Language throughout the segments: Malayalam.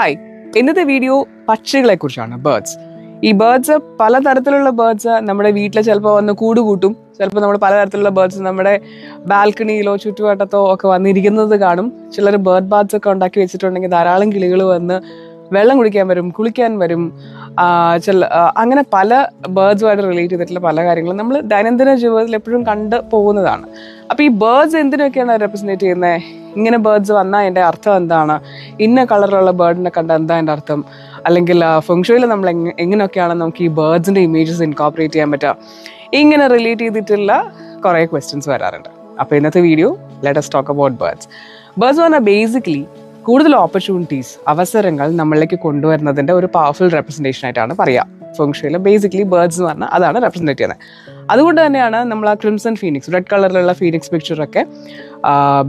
ഹായ്, ഇന്നത്തെ വീഡിയോ പക്ഷികളെ കുറിച്ചാണ്. ബേർഡ്സ്. ഈ ബേർഡ്സ്, പലതരത്തിലുള്ള ബേർഡ്സ് നമ്മുടെ വീട്ടിൽ ചിലപ്പോൾ വന്ന് കൂട് കൂട്ടും. ചിലപ്പോൾ നമ്മൾ പലതരത്തിലുള്ള ബേർഡ്സ് നമ്മുടെ ബാൽക്കണിയിലോ ചുറ്റുവട്ടത്തോ ഒക്കെ വന്നിരിക്കുന്നത് കാണും. ചിലർ ബേർഡ് ബാത്സ് ഒക്കെ ഉണ്ടാക്കി വെച്ചിട്ടുണ്ടെങ്കിൽ ധാരാളം കിളികൾ വന്ന് വെള്ളം കുടിക്കാൻ വരും, കുളിക്കാൻ വരും. അങ്ങനെ പല ബേർഡ്സുമായിട്ട് റിലേറ്റ് ചെയ്തിട്ടുള്ള പല കാര്യങ്ങളും നമ്മൾ ദൈനംദിന ജീവിതത്തിൽ എപ്പോഴും കണ്ട് പോകുന്നതാണ്. അപ്പോൾ ഈ ബേർഡ്സ് എന്തിനൊക്കെയാണ് റെപ്രസെൻറ്റേറ്റ് ചെയ്യുന്നത്? ഇങ്ങനെ ബേർഡ്സ് വന്നാൽ അതിൻ്റെ അർത്ഥം എന്താണ്? ഇന്ന കളറിലുള്ള ബേർഡിനെ കണ്ട എന്താ അതിൻ്റെ അർത്ഥം? അല്ലെങ്കിൽ ഫെങ്ഷുയിൽ നമ്മൾ എങ്ങനെയൊക്കെയാണ് നമുക്ക് ഈ ബേർഡ്സിൻ്റെ ഇമേജസ് ഇൻകോർപ്പറേറ്റ് ചെയ്യാൻ പറ്റുക? ഇങ്ങനെ റിലേറ്റ് ചെയ്തിട്ടുള്ള കുറേ ക്വസ്റ്റ്യൻസ് വരാറുണ്ട്. അപ്പോൾ ഇന്നത്തെ video let us talk about birds. Birds പറഞ്ഞാൽ ബേസിക്കലി കൂടുതൽ ഓപ്പർച്യൂണിറ്റീസ്, അവസരങ്ങൾ നമ്മളിലേക്ക് കൊണ്ടുവരുന്നതിൻ്റെ ഒരു പവർഫുൾ റെപ്രസെൻറ്റേഷൻ ആയിട്ടാണ് പറയുക. ഫെങ്ഷുയിൽ ബേസിക്കലി ബേർഡ്സ് എന്ന് പറഞ്ഞാൽ അതാണ് റെപ്രസെൻറ്റേറ്റ് ചെയ്യുന്നത്. അതുകൊണ്ട് തന്നെയാണ് നമ്മൾ ആ ക്രിംസൺ ഫീനിക്സ്, റെഡ് കളറിലുള്ള ഫീനിക്സ് പിക്ചറൊക്കെ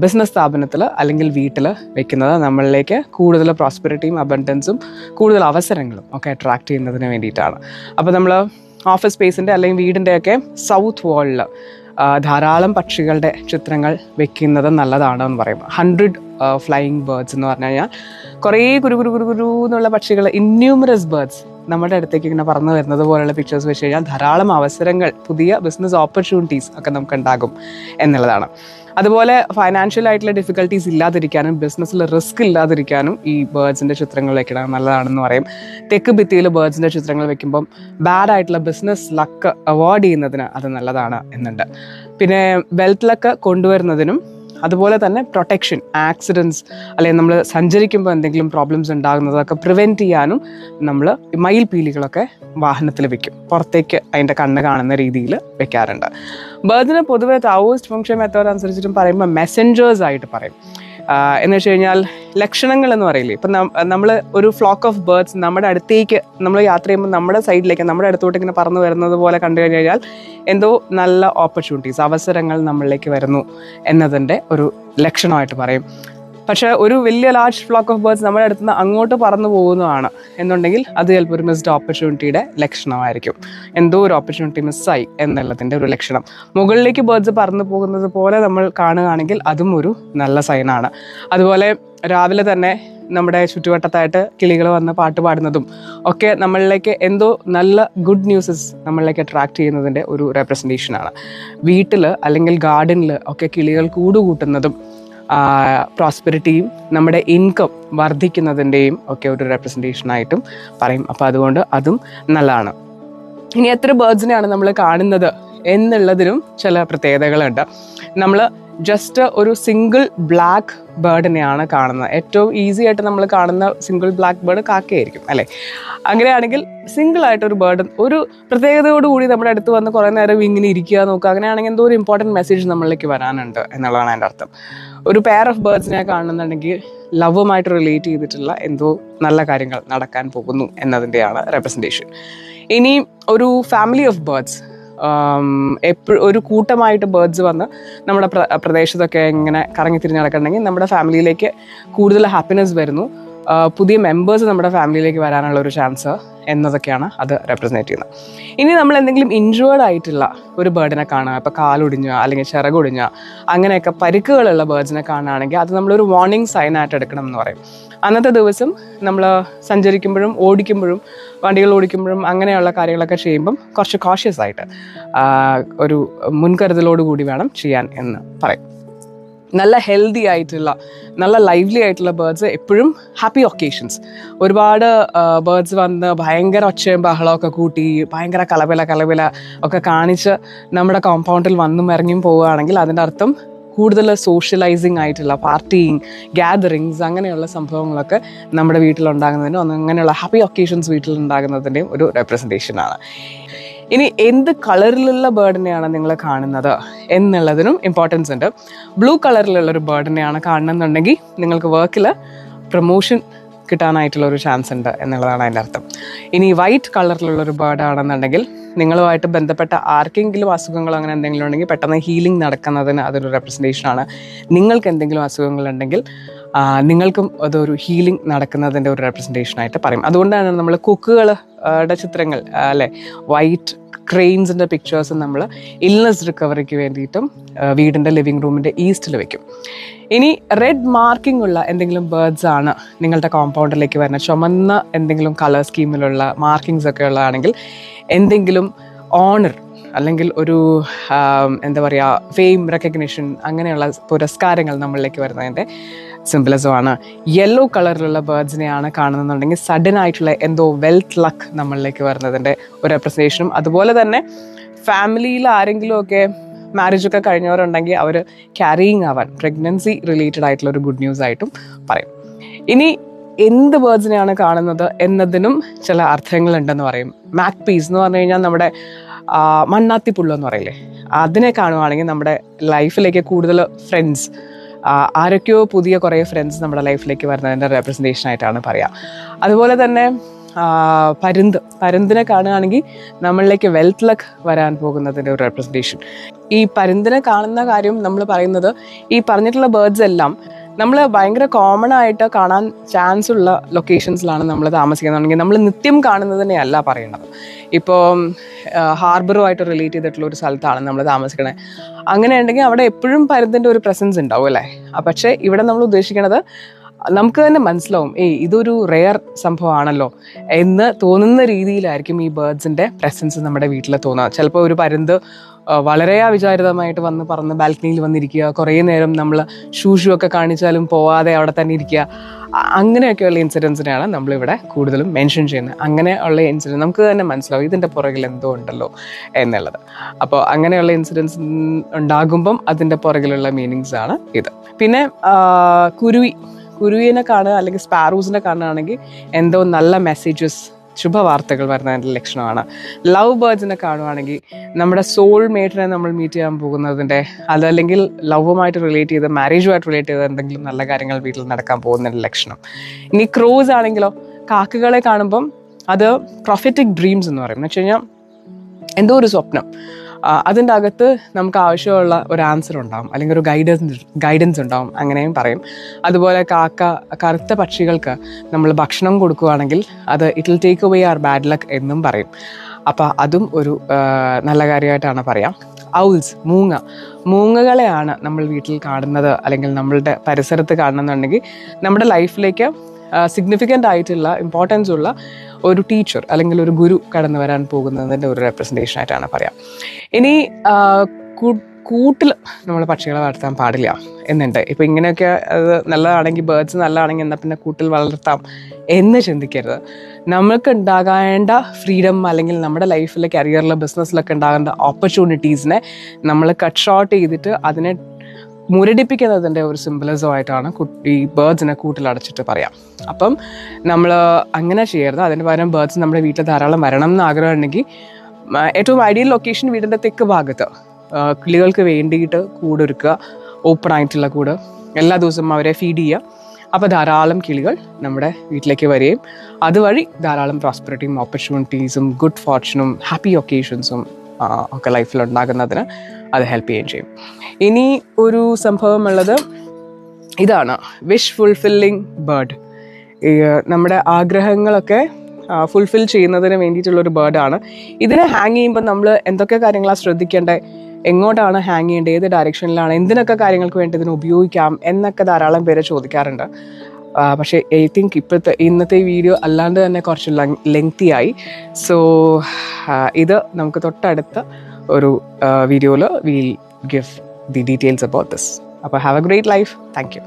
ബിസിനസ് സ്ഥാപനത്തിൽ അല്ലെങ്കിൽ വീട്ടിൽ വെക്കുന്നത് നമ്മളിലേക്ക് കൂടുതൽ പ്രോസ്പെരിറ്റിയും അബണ്ടൻസും കൂടുതൽ അവസരങ്ങളും ഒക്കെ അട്രാക്ട് ചെയ്യുന്നതിന് വേണ്ടിയിട്ടാണ്. അപ്പോൾ നമ്മൾ ഓഫീസ് സ്പേസിൻ്റെ അല്ലെങ്കിൽ വീടിൻ്റെയൊക്കെ സൗത്ത് വാളിൽ ധാരാളം പക്ഷികളുടെ ചിത്രങ്ങൾ വെക്കുന്നത് നല്ലതാണെന്ന് പറയും. 100 ഫ്ലൈയിങ് ബേർഡ്സ് എന്ന് പറഞ്ഞു കഴിഞ്ഞാൽ കുറേ കുരു എന്നുള്ള പക്ഷികൾ, ഇന്യൂമറസ് ബേർഡ്സ് നമ്മുടെ അടുത്തേക്ക് ഇങ്ങനെ പറന്നു വരുന്നത് പോലെയുള്ള പിക്ചേഴ്സ് വെച്ച് കഴിഞ്ഞാൽ ധാരാളം അവസരങ്ങൾ, പുതിയ ബിസിനസ് ഓപ്പർച്യൂണിറ്റീസ് ഒക്കെ നമുക്ക് ഉണ്ടാകും എന്നുള്ളതാണ്. അതുപോലെ ഫൈനാൻഷ്യൽ ആയിട്ടുള്ള ഡിഫിക്കൽട്ടീസ് ഇല്ലാതിരിക്കാനും ബിസിനസ്സിൽ റിസ്ക് ഇല്ലാതിരിക്കാനും ഈ ബേർഡ്സിൻ്റെ ചിത്രങ്ങൾ വെക്കണം നല്ലതാണെന്ന് പറയും. തെക്ക് ഭിത്തിയിൽ ബേർഡ്സിൻ്റെ ചിത്രങ്ങൾ വെക്കുമ്പം ബാഡ് ആയിട്ടുള്ള ബിസിനസ് ലക്ക് അവോയ്ഡ് ചെയ്യുന്നതിന് അത് നല്ലതാണ് എന്നുണ്ട്. പിന്നെ വെൽത്ത് ലക്ക് കൊണ്ടുവരുന്നതിനും അതുപോലെ തന്നെ പ്രൊട്ടക്ഷൻ, ആക്സിഡൻറ്റ്സ് അല്ലെങ്കിൽ നമ്മൾ സഞ്ചരിക്കുമ്പോൾ എന്തെങ്കിലും പ്രോബ്ലംസ് ഉണ്ടാകുന്നതൊക്കെ പ്രിവെൻറ്റ് ചെയ്യാനും നമ്മൾ മയിൽപീലികളൊക്കെ വാഹനത്തിൽ വെക്കും. പുറത്തേക്ക് അതിൻ്റെ കണ്ണ് കാണുന്ന രീതിയിൽ വെക്കാറുണ്ട്. ബേർഡിന് പൊതുവെ താവോയിസ്റ്റ് ഫംഗ്ഷൻ മെത്തേഡ് അനുസരിച്ചിട്ടും പറയുമ്പോൾ മെസ്സഞ്ചേഴ്സ് ആയിട്ട് പറയും. എന്ന് വെച്ച് കഴിഞ്ഞാൽ ലക്ഷണങ്ങൾ എന്ന് പറയില്ലേ, ഇപ്പം നമ്മൾ ഒരു ഫ്ലോക്ക് ഓഫ് ബേർഡ്സ് നമ്മുടെ അടുത്തേക്ക് നമ്മൾ യാത്ര ചെയ്യുമ്പോൾ നമ്മുടെ സൈഡിലേക്ക്, നമ്മുടെ അടുത്തോട്ട് ഇങ്ങനെ പറന്നു വരുന്നത് പോലെ കണ്ടു കഴിഞ്ഞാൽ എന്തോ നല്ല ഓപ്പർച്യൂണിറ്റീസ്, അവസരങ്ങൾ നമ്മളിലേക്ക് വരുന്നു എന്നതിൻ്റെ ഒരു ലക്ഷണമായിട്ട് പറയും. പക്ഷേ ഒരു വലിയ ലാർജ് ഫ്ലോക്ക് ഓഫ് ബേർഡ്സ് നമ്മുടെ അടുത്ത് നിന്ന് അങ്ങോട്ട് പറന്നു പോകുന്നതാണ് എന്നുണ്ടെങ്കിൽ അത് ചിലപ്പോൾ ഒരു മിസ്ഡ് ഓപ്പർച്യൂണിറ്റിയുടെ ലക്ഷണമായിരിക്കും. എന്തോ ഒരു ഓപ്പർച്യൂണിറ്റി മിസ്സായി എന്നുള്ളതിൻ്റെ ഒരു ലക്ഷണം. മുകളിലേക്ക് ബേർഡ്സ് പറന്നു പോകുന്നത് പോലെ നമ്മൾ കാണുകയാണെങ്കിൽ അതും ഒരു നല്ല സൈനാണ്. അതുപോലെ രാവിലെ തന്നെ നമ്മുടെ ചുറ്റുവട്ടത്തായിട്ട് കിളികൾ വന്ന് പാട്ട് പാടുന്നതും ഒക്കെ നമ്മളിലേക്ക് എന്തോ നല്ല ഗുഡ് ന്യൂസസ് നമ്മളിലേക്ക് അട്രാക്ട് ചെയ്യുന്നതിൻ്റെ ഒരു റെപ്രസെൻറ്റേഷനാണ്. വീട്ടിൽ അല്ലെങ്കിൽ ഗാർഡനിൽ ഒക്കെ കിളികൾ കൂടുകൂട്ടുന്നതും പ്രോസ്പെരിറ്റിയും നമ്മുടെ ഇൻകം വർദ്ധിക്കുന്നതിൻ്റെയും ഒക്കെ ഒരു റെപ്രസെൻറ്റേഷനായിട്ടും പറയും. അപ്പോൾ അതുകൊണ്ട് അതും നല്ലതാണ്. ഇനി എത്ര ബേർഡ്സിനെയാണ് നമ്മൾ കാണുന്നത് എന്നുള്ളതിനും ചില പ്രത്യേകതകളുണ്ട്. നമ്മൾ ജസ്റ്റ് ഒരു സിംഗിൾ ബ്ലാക്ക് ബേർഡിനെയാണ് കാണുന്നത്. ഏറ്റവും ഈസി ആയിട്ട് നമ്മൾ കാണുന്ന സിംഗിൾ ബ്ലാക്ക് ബേർഡ് കാക്കയായിരിക്കും അല്ലേ? അങ്ങനെയാണെങ്കിൽ സിംഗിളായിട്ടൊരു ബേർഡ് ഒരു പ്രത്യേകതയോടുകൂടി നമ്മുടെ അടുത്ത് വന്ന് കുറേ നേരം ഇങ്ങനെ ഇരിക്കുക നോക്കുക, അങ്ങനെയാണെങ്കിൽ എന്തോ ഒരു ഇമ്പോർട്ടൻറ്റ് മെസ്സേജ് നമ്മളിലേക്ക് വരാനുണ്ട് എന്നുള്ളതാണ് അതിൻ്റെ അർത്ഥം. ഒരു പെയർ ഓഫ് ബേർഡ്സിനെ കാണുന്നുണ്ടെങ്കിൽ ലവുമായിട്ട് റിലേറ്റ് ചെയ്തിട്ടുള്ള എന്തോ നല്ല കാര്യങ്ങൾ നടക്കാൻ പോകുന്നു എന്നതിൻ്റെയാണ് റെപ്രസെൻറ്റേഷൻ. ഇനി ഒരു ഫാമിലി ഓഫ് ബേർഡ്സ്, എപ്പോഴും ഒരു കൂട്ടമായിട്ട് ബേർഡ്സ് വന്ന് നമ്മുടെ പ്രദേശത്തൊക്കെ ഇങ്ങനെ കറങ്ങി തിരിഞ്ഞ് നടക്കുന്നുണ്ടെങ്കിൽ നമ്മുടെ ഫാമിലിയിലേക്ക് കൂടുതൽ ഹാപ്പിനെസ് വരുന്നു, പുതിയ മെമ്പേഴ്സ് നമ്മുടെ ഫാമിലിയിലേക്ക് വരാനുള്ള ഒരു ചാൻസ് എന്നതൊക്കെയാണ് അത് റെപ്രസെൻറ്റ് ചെയ്യുന്നത്. ഇനി നമ്മൾ എന്തെങ്കിലും ഇൻജേർഡ് ആയിട്ടുള്ള ഒരു ബേർഡിനെ കാണുക, ഇപ്പോൾ കാലൊടിഞ്ഞ അല്ലെങ്കിൽ ചിറകൊടിഞ്ഞ അങ്ങനെയൊക്കെ പരിക്കുകളുള്ള ബേർഡ്സിനെ കാണുകയാണെങ്കിൽ അത് നമ്മളൊരു വാർണിംഗ് സൈനായിട്ട് എടുക്കണം എന്ന് പറയും. അന്നത്തെ ദിവസം നമ്മൾ സഞ്ചരിക്കുമ്പോഴും ഓടിക്കുമ്പോഴും വണ്ടികൾ ഓടിക്കുമ്പോഴും അങ്ങനെയുള്ള കാര്യങ്ങളൊക്കെ ചെയ്യുമ്പം കുറച്ച് കോഷ്യസ് ആയിട്ട് ഒരു മുൻകരുതലോടുകൂടി വേണം ചെയ്യാൻ എന്ന് പറയും. നല്ല ഹെൽത്തി ആയിട്ടുള്ള, നല്ല ലൈവ്ലി ആയിട്ടുള്ള ബേർഡ്സ് എപ്പോഴും ഹാപ്പി ഒക്കേഷൻസ്, ഒരുപാട് ബേർഡ്സ് വന്ന് ഭയങ്കര ഒച്ചയും ബഹളമൊക്കെ കൂട്ടി ഭയങ്കര കലപില ഒക്കെ കാണിച്ച് നമ്മുടെ കോമ്പൗണ്ടിൽ വന്നും ഇറങ്ങിയും പോവുകയാണെങ്കിൽ അതിൻ്റെ അർത്ഥം കൂടുതൽ സോഷ്യലൈസിങ് ആയിട്ടുള്ള പാർട്ടിയിങ്, ഗ്യാതറിങ്സ് അങ്ങനെയുള്ള സംഭവങ്ങളൊക്കെ നമ്മുടെ വീട്ടിലുണ്ടാകുന്നതിനും അങ്ങനെയുള്ള ഹാപ്പി ഒക്കേഷൻസ് വീട്ടിലുണ്ടാകുന്നതിൻ്റെയും ഒരു റെപ്രസെൻറ്റേഷനാണ്. ഇനി എന്ത് കളറിലുള്ള ബേർഡിനെയാണ് നിങ്ങൾ കാണുന്നത് എന്നുള്ളതിനും ഇമ്പോർട്ടൻസ് ഉണ്ട്. ബ്ലൂ കളറിലുള്ളൊരു ബേർഡിനെയാണ് കാണുന്നുണ്ടെങ്കിൽ നിങ്ങൾക്ക് വർക്കിൽ പ്രൊമോഷൻ കിട്ടാനായിട്ടുള്ള ഒരു ചാൻസ് ഉണ്ട് എന്നുള്ളതാണ് അതിൻ്റെ അർത്ഥം. ഇനി വൈറ്റ് കളറിലുള്ളൊരു ബേർഡാണെന്നുണ്ടെങ്കിൽ നിങ്ങളുമായിട്ട് ബന്ധപ്പെട്ട ആർക്കെങ്കിലും അസുഖങ്ങളോ അങ്ങനെ എന്തെങ്കിലും ഉണ്ടെങ്കിൽ പെട്ടെന്ന് ഹീലിംഗ് നടക്കുന്നതിന് അതൊരു റെപ്രസെൻറ്റേഷനാണ്. നിങ്ങൾക്ക് എന്തെങ്കിലും അസുഖങ്ങളുണ്ടെങ്കിൽ നിങ്ങൾക്കും അതൊരു ഹീലിംഗ് നടക്കുന്നതിൻ്റെ ഒരു റെപ്രസെൻറ്റേഷനായിട്ട് പറയും. അതുകൊണ്ടാണ് നമ്മൾ കൊക്കുകളുടെ ചിത്രങ്ങൾ അല്ലെ, വൈറ്റ് ക്രെയിൻസിൻ്റെ പിക്ചേഴ്സ് നമ്മൾ ഇൽനെസ് റിക്കവറിക്ക് വേണ്ടിയിട്ടും വീടിൻ്റെ ലിവിങ് റൂമിൻ്റെ ഈസ്റ്റിൽ വെക്കും. ഇനി റെഡ് മാർക്കിംഗ് ഉള്ള എന്തെങ്കിലും ബേർഡ്സ് ആണ് നിങ്ങളുടെ കോമ്പൗണ്ടിലേക്ക് വരുന്ന, ചുമന്ന എന്തെങ്കിലും കളർ സ്കീമിലുള്ള മാർക്കിങ്സ് ഒക്കെ ഉള്ളതാണെങ്കിൽ എന്തെങ്കിലും ഓണർ അല്ലെങ്കിൽ ഒരു എന്താ പറയുക ഫെയിം റെക്കഗ്നിഷൻ അങ്ങനെയുള്ള പുരസ്കാരങ്ങൾ നമ്മളിലേക്ക് വരുന്നതിൻ്റെ സിംബലിസമാണ്. യെല്ലോ കളറിലുള്ള ബേർഡ്സിനെയാണ് കാണുന്നുണ്ടെങ്കിൽ സഡൻ ആയിട്ടുള്ള എന്തോ വെൽത്ത് ലക്ക് നമ്മളിലേക്ക് വരുന്നതിൻ്റെ ഒരു റെപ്രസെൻറ്റേഷനും, അതുപോലെ തന്നെ ഫാമിലിയിൽ ആരെങ്കിലുമൊക്കെ മാരേജൊക്കെ കഴിഞ്ഞവരുണ്ടെങ്കിൽ അവർ ക്യാരിയിങ് ആവാൻ പ്രഗ്നൻസി റിലേറ്റഡ് ആയിട്ടുള്ള ഒരു ഗുഡ് ന്യൂസ് ആയിട്ടും പറയും. ഇനി എന്ത് ബേർഡ്സിനെയാണ് കാണുന്നത് എന്നതിനും ചില അർത്ഥങ്ങളുണ്ടെന്ന് പറയും. മാക്പീസ് എന്ന് പറഞ്ഞു കഴിഞ്ഞാൽ നമ്മുടെ മണ്ണാത്തിപ്പുള്ളു എന്ന് പറയില്ലേ, അതിനെ കാണുവാണെങ്കിൽ നമ്മുടെ ലൈഫിലേക്ക് കൂടുതൽ ഫ്രണ്ട്സ്, ആരൊക്കെയോ പുതിയ കുറേ ഫ്രണ്ട്സ് നമ്മുടെ ലൈഫിലേക്ക് വരുന്നതിൻ്റെ റെപ്രസെൻറ്റേഷൻ ആയിട്ടാണ് പറയുക. അതുപോലെ തന്നെ പരുന്തിനെ കാണുകയാണെങ്കിൽ നമ്മളിലേക്ക് വെൽത്ത് ലക്ക് വരാൻ പോകുന്നതിൻ്റെ ഒരു റെപ്രസെൻറ്റേഷൻ. ഈ പരുന്തിനെ കാണുന്ന കാര്യം നമ്മൾ പറയുന്നത്, ഈ പറഞ്ഞിട്ടുള്ള ബേർഡ്സ് എല്ലാം നമ്മൾ ഭയങ്കര കോമൺ ആയിട്ട് കാണാൻ ചാൻസ് ഉള്ള ലൊക്കേഷൻസിലാണ് നമ്മൾ താമസിക്കുന്നുണ്ടെങ്കിൽ നമ്മൾ നിത്യം കാണുന്നതിനെയല്ല പറയുന്നത്. ഇപ്പോൾ ഹാർബറുമായിട്ട് റിലേറ്റ് ചെയ്തിട്ടുള്ള ഒരു സ്ഥലത്താണ് നമ്മൾ താമസിക്കണത്, അങ്ങനെ ഉണ്ടെങ്കിൽ അവിടെ എപ്പോഴും പരുന്തിൻ്റെ ഒരു പ്രസൻസ് ഉണ്ടാവും അല്ലേ. പക്ഷേ ഇവിടെ നമ്മൾ ഉദ്ദേശിക്കുന്നത് നമുക്ക് തന്നെ മനസ്സിലാവും, ഇതൊരു റെയർ സംഭവമാണല്ലോ എന്ന് തോന്നുന്ന രീതിയിലായിരിക്കും ഈ ബേർഡ്സിൻ്റെ പ്രസൻസ് നമ്മുടെ വീട്ടിൽ തോന്നുക. ചിലപ്പോൾ ഒരു പരുന്ത് വളരെ അവിചാരിതമായിട്ട് വന്ന് പറന്ന് ബാൽക്കണിയിൽ വന്നിരിക്കുക, കുറേ നേരം നമ്മൾ ഷൂ ഒക്കെ കാണിച്ചാലും പോവാതെ അവിടെ തന്നെ ഇരിക്കുക, അങ്ങനെയൊക്കെയുള്ള ഇൻസിഡൻസിനെയാണ് നമ്മളിവിടെ കൂടുതലും മെൻഷൻ ചെയ്യുന്നത്. അങ്ങനെയുള്ള ഇൻസിഡൻസ് നമുക്ക് തന്നെ മനസ്സിലാവും ഇതിൻ്റെ പുറകിൽ എന്തോ ഉണ്ടല്ലോ എന്നുള്ളത്. അപ്പോൾ അങ്ങനെയുള്ള ഇൻസിഡൻസ് ഉണ്ടാകുമ്പം അതിൻ്റെ പുറകിലുള്ള മീനിങ്സ് ആണ് ഇത്. പിന്നെ കുരുവിനെ കാണുക അല്ലെങ്കിൽ സ്പാറൂസിനെ കാണുകയാണെങ്കിൽ എന്തോ നല്ല മെസ്സേജസ്, ശുഭവാർത്തകൾ വരുന്നതിൻ്റെ ലക്ഷണമാണ്. ലവ് ബേർഡ്സിനെ കാണുവാണെങ്കിൽ നമ്മുടെ സോൾമേറ്റിനെ നമ്മൾ മീറ്റ് ചെയ്യാൻ പോകുന്നതിൻ്റെ, അതല്ലെങ്കിൽ ലവുമായിട്ട് റിലേറ്റ് ചെയ്ത് മാരേജുമായിട്ട് റിലേറ്റ് ചെയ്ത് എന്തെങ്കിലും നല്ല കാര്യങ്ങൾ വീട്ടിൽ നടക്കാൻ പോകുന്നതിൻ്റെ ലക്ഷണം. ഇനി ക്രോസ് ആണെങ്കിലോ, കാക്കകളെ കാണുമ്പം അത് പ്രൊഫറ്റിക് ഡ്രീംസ് എന്ന് പറയും. എന്ന് വെച്ച് കഴിഞ്ഞാൽ എന്തോ ഒരു സ്വപ്നം, അതിൻ്റെ അകത്ത് നമുക്ക് ആവശ്യമുള്ള ഒരു ആൻസർ ഉണ്ടാവും, അല്ലെങ്കിൽ ഒരു ഗൈഡൻസ് ഉണ്ടാവും, അങ്ങനെയും പറയും. അതുപോലെ കറുത്ത പക്ഷികൾക്ക് നമ്മൾ ഭക്ഷണം കൊടുക്കുകയാണെങ്കിൽ അത് it will take away R bad luck എന്നും പറയും. അപ്പോൾ അതും ഒരു നല്ല കാര്യമായിട്ടാണ് പറയാം. ഔൾസ്, മൂങ്ങകളെയാണ് നമ്മൾ വീട്ടിൽ കാണുന്നത് അല്ലെങ്കിൽ നമ്മളുടെ പരിസരത്ത് കാണുന്നുണ്ടെങ്കിൽ നമ്മുടെ ലൈഫിലേക്ക് സിഗ്നിഫിക്കൻ്റ് ആയിട്ടുള്ള ഇമ്പോർട്ടൻസ് ഉള്ള ഒരു ടീച്ചർ അല്ലെങ്കിൽ ഒരു ഗുരു കടന്നു വരാൻ പോകുന്നതിൻ്റെ ഒരു റെപ്രസെൻറ്റേഷൻ ആയിട്ടാണ് പറയാം. ഇനി കൂട്ടിൽ നമ്മൾ പക്ഷികളെ വളർത്താൻ പാടില്ല എന്നുണ്ട്. ഇപ്പം ഇങ്ങനെയൊക്കെ അത് നല്ലതാണെങ്കിൽ, ബേർഡ്സ് നല്ലതാണെങ്കിൽ എന്നാൽ പിന്നെ കൂട്ടിൽ വളർത്താം എന്ന് ചിന്തിക്കരുത്. നമ്മൾക്ക് ഉണ്ടാകേണ്ട ഫ്രീഡം അല്ലെങ്കിൽ നമ്മുടെ ലൈഫിലെ കരിയറിലെ ബിസിനസ്സിലൊക്കെ ഉണ്ടാകേണ്ട ഓപ്പർച്യൂണിറ്റീസിനെ നമ്മൾ കട്ട് ഷോർട്ട് ചെയ്തിട്ട് അതിനെ മുരടിപ്പിക്കുന്നതിൻ്റെ ഒരു സിംബലിസമായിട്ടാണ് ഈ ബേർഡ്സിനെ കൂട്ടിലടച്ചിട്ട് പറയാം. അപ്പം നമ്മൾ അങ്ങനെ ചെയ്യരുത്. അതിന് പകരം ബേർഡ്സ് നമ്മുടെ വീട്ടിൽ ധാരാളം വരണം എന്ന് ആഗ്രഹമുണ്ടെങ്കിൽ ഏറ്റവും ഐഡിയൽ ലൊക്കേഷൻ വീടിൻ്റെ തെക്ക് ഭാഗത്ത് കിളികൾക്ക് വേണ്ടിയിട്ട് കൂടൊരുക്കുക, ഓപ്പൺ ആയിട്ടുള്ള കൂട്, എല്ലാ ദിവസവും അവരെ ഫീഡ് ചെയ്യുക. അപ്പോൾ ധാരാളം കിളികൾ നമ്മുടെ വീട്ടിലേക്ക് വരികയും അതുവഴി ധാരാളം പ്രോസ്പെറിറ്റിയും ഓപ്പർച്യൂണിറ്റീസും ഗുഡ് ഫോർച്യൂണും ഹാപ്പി ഒക്കേഷൻസും ഒക്കെ ലൈഫിൽ ഉണ്ടാകുന്നതിന് അത് ഹെൽപ്പ് ചെയ്യുകയും ചെയ്യും. ഇനി ഒരു സംഭവമുള്ളത് ഇതാണ്, വിഷ് ഫുൾഫില്ലിംഗ് ബേർഡ്. നമ്മുടെ ആഗ്രഹങ്ങളൊക്കെ ഫുൾഫിൽ ചെയ്യുന്നതിന് വേണ്ടിയിട്ടുള്ളൊരു ബേർഡാണ്. ഇതിനെ ഹാങ് ചെയ്യുമ്പോൾ നമ്മൾ എന്തൊക്കെ കാര്യങ്ങളാണ് ശ്രദ്ധിക്കേണ്ടത്, എങ്ങോട്ടാണ് ഹാങ് ചെയ്യേണ്ടത്, ഏത് ഡയറക്ഷനിലാണ്, എന്തിനൊക്കെ കാര്യങ്ങൾക്ക് വേണ്ടി ഇതിനെ ഉപയോഗിക്കാം എന്നൊക്കെ ധാരാളം പേര് ചോദിക്കാറുണ്ട്. പക്ഷേ ഐ തിങ്ക് ഇന്നത്തെ വീഡിയോ അല്ലാണ്ട് തന്നെ കുറച്ച് ലെങ്തി ആയി. സോ ഇത് നമുക്ക് തൊട്ടടുത്ത ഒരു വീഡിയോയിൽ will give the details about this. അപ്പോൾ have a great life. Thank U.